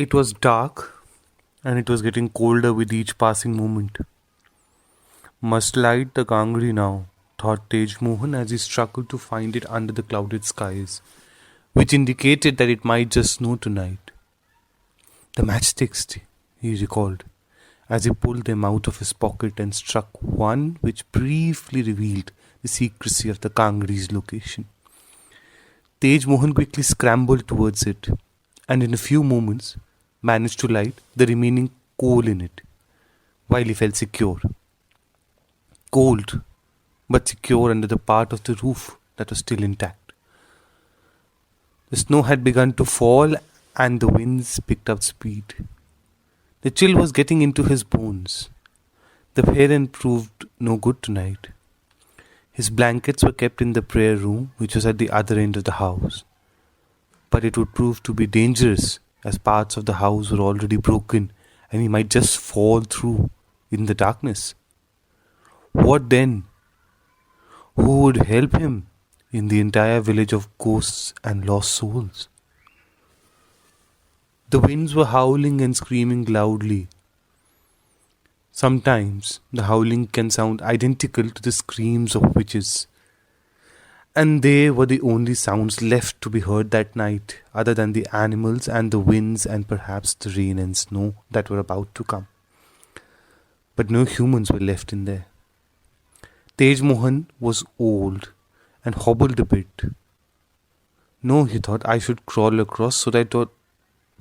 It was dark, and it was getting colder with each passing moment. Must light the Kangri now, thought Tej Mohan as he struggled to find it under the clouded skies, which indicated that it might just snow tonight. The matchsticks, he recalled, as he pulled them out of his pocket and struck one which briefly revealed the secrecy of the Kangri's location. Tej Mohan quickly scrambled towards it, and in a few moments managed to light the remaining coal in it, while he felt secure. Cold, but secure under the part of the roof that was still intact. The snow had begun to fall and the winds picked up speed. The chill was getting into his bones. The parent proved no good tonight. His blankets were kept in the prayer room, which was at the other end of the house. But it would prove to be dangerous, as parts of the house were already broken and he might just fall through in the darkness. What then? Who would help him in the entire village of ghosts and lost souls? The winds were howling and screaming loudly. Sometimes the howling can sound identical to the screams of witches. And they were the only sounds left to be heard that night, other than the animals and the winds and perhaps the rain and snow that were about to come. But no humans were left in there. Tej Mohan was old and hobbled a bit. No, he thought, I should crawl across so that I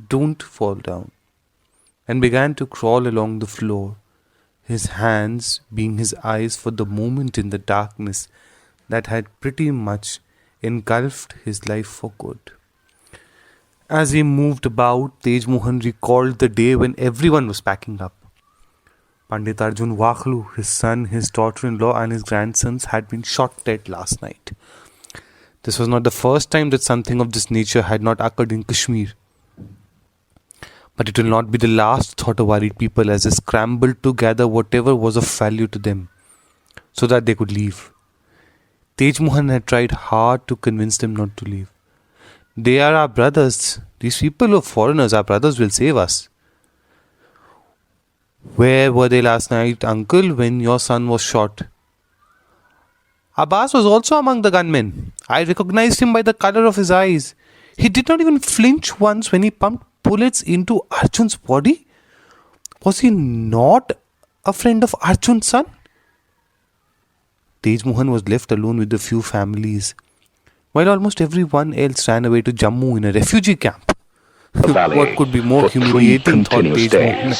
don't fall down, and began to crawl along the floor, his hands being his eyes for the moment in the darkness that had pretty much engulfed his life for good. As he moved about, Tej Mohan recalled the day when everyone was packing up. Pandit Arjun Wakhlu, his son, his daughter-in-law and his grandsons had been shot dead last night. This was not the first time that something of this nature had not occurred in Kashmir. But it will not be the last, thought a worried people as they scrambled to gather whatever was of value to them, so that they could leave. Tej Mohan had tried hard to convince them not to leave. They are our brothers. These people are foreigners. Our brothers will save us. Where were they last night, uncle, when your son was shot? Abbas was also among the gunmen. I recognized him by the color of his eyes. He did not even flinch once when he pumped bullets into Arjun's body. Was he not a friend of Arjun's son? Tej Mohan was left alone with a few families, while almost everyone else ran away to Jammu in a refugee camp. What could be more humiliating, thought Tej Mohan,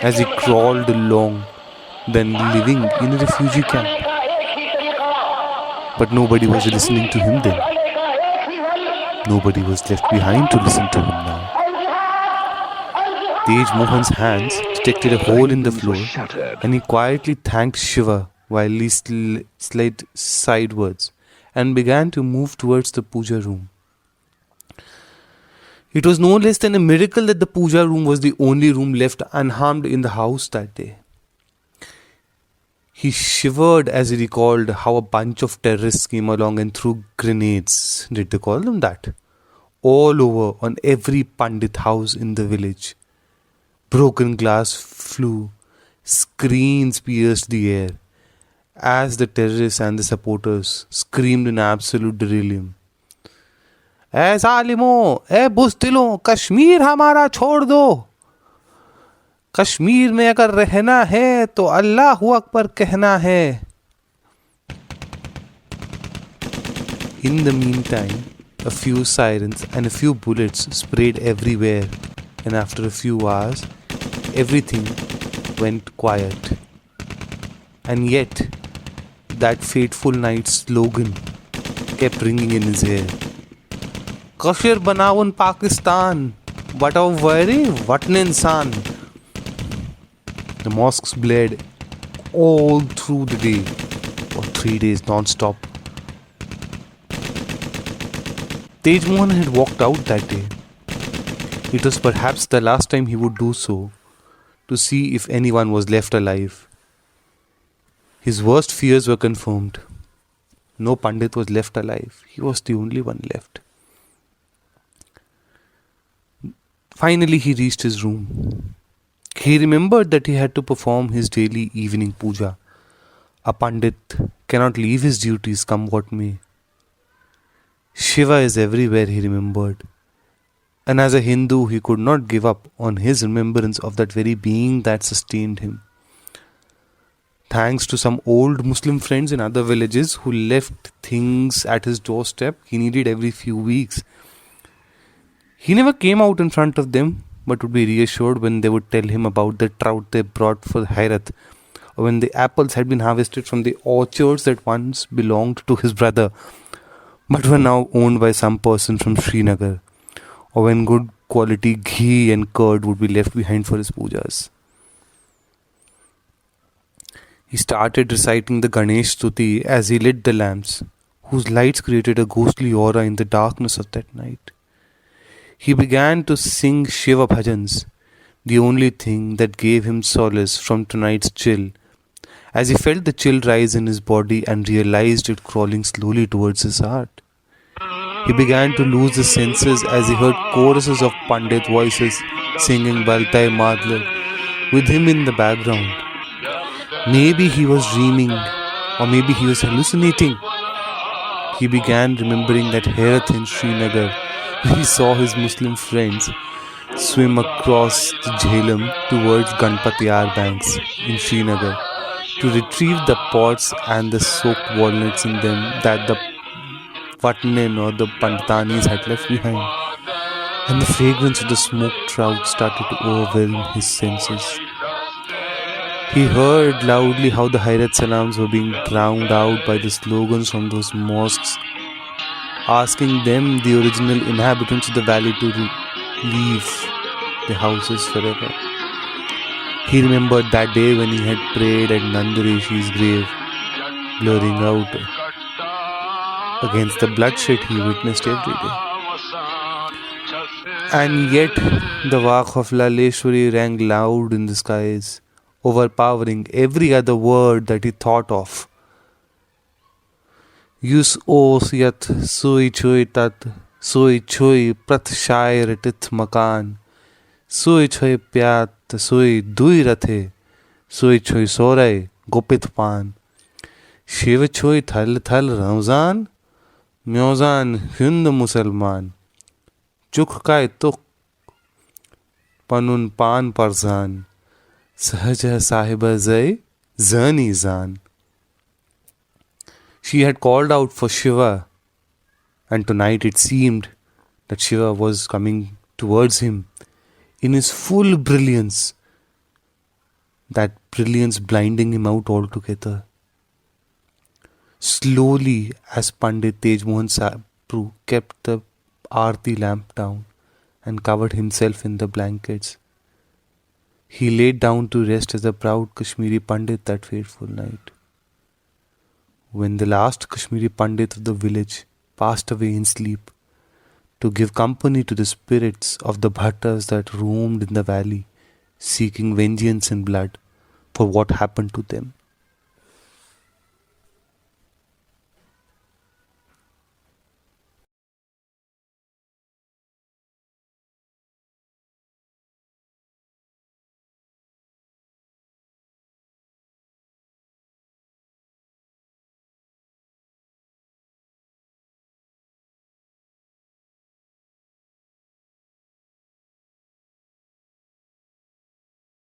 as he crawled along, than living in a refugee camp? But nobody was listening to him then. Nobody was left behind to listen to him now. Tej Mohan's hands detected a hole in the floor, and he quietly thanked Shiva while he slid sidewards and began to move towards the puja room. It was no less than a miracle that the puja room was the only room left unharmed in the house that day. He shivered as he recalled how a bunch of terrorists came along and threw grenades, did they call them that, all over on every Pandit house in the village. Broken glass flew, screens pierced the air, as the terrorists and the supporters screamed in absolute delirium. "ऐ ज़ालिमों, ऐ बुज़दिलों, कश्मीर हमारा छोड़ दो। कश्मीर में अगर रहना है तो अल्लाहु अकबर कहना है." In the meantime, a few sirens and a few bullets sprayed everywhere, and after a few hours, everything went quiet. And yet, that fateful night's slogan kept ringing in his ear. Kashir Banawan Pakistan, Batav Vairi, Vatn Insan. The mosques blared all through the day for 3 days non-stop. Tej Mohan had walked out that day. It was perhaps the last time he would do so, to see if anyone was left alive. His worst fears were confirmed. No Pandit was left alive. He was the only one left. Finally, he reached his room. He remembered that he had to perform his daily evening puja. A Pandit cannot leave his duties come what may. Shiva is everywhere, he remembered. And as a Hindu, he could not give up on his remembrance of that very being that sustained him. Thanks to some old Muslim friends in other villages who left things at his doorstep he needed every few weeks. He never came out in front of them, but would be reassured when they would tell him about the trout they brought for Hairat, or when the apples had been harvested from the orchards that once belonged to his brother, but were now owned by some person from Srinagar, or when good quality ghee and curd would be left behind for his pujas. He started reciting the Ganesh Stuti as he lit the lamps, whose lights created a ghostly aura in the darkness of that night. He began to sing Shiva bhajans, the only thing that gave him solace from tonight's chill, as he felt the chill rise in his body and realized it crawling slowly towards his heart. He began to lose his senses as he heard choruses of Pandit voices singing Baltai Madla with him in the background. Maybe he was dreaming, or maybe he was hallucinating. He began remembering that Herath in Srinagar, where he saw his Muslim friends swim across the Jhelum towards Ganpatiyar banks in Srinagar to retrieve the pots and the soaked walnuts in them that the Vatnin or the Panditanis had left behind. And the fragrance of the smoked trout started to overwhelm his senses. He heard loudly how the Hayrat Salams were being drowned out by the slogans from those mosques, asking them, the original inhabitants of the valley, to leave the houses forever. He remembered that day when he had prayed at Nandareshi's grave, blurring out against the bloodshed he witnessed every day. And yet the Vak of Laleshwari rang loud in the skies, overpowering every other word that he thought of. Yus os yat soi choi tat, soi choi prat shair tit makan, soi choi pyat, soi dui rathe, soi choi sorai gopit pan, shiv choi thal thal ramzan, म्योजान Hind मुसलमान चुख काय तुक पनुन पान परजान सहज साहिब जय zani zan. She had called out for Shiva, and tonight it seemed that Shiva was coming towards him in his full brilliance, that brilliance blinding him out altogether. Slowly, as Pandit Tej Mohan Sabru kept the Aarti lamp down and covered himself in the blankets, he laid down to rest as a proud Kashmiri Pandit that fateful night. When the last Kashmiri Pandit of the village passed away in sleep to give company to the spirits of the bhattas that roamed in the valley, seeking vengeance in blood for what happened to them.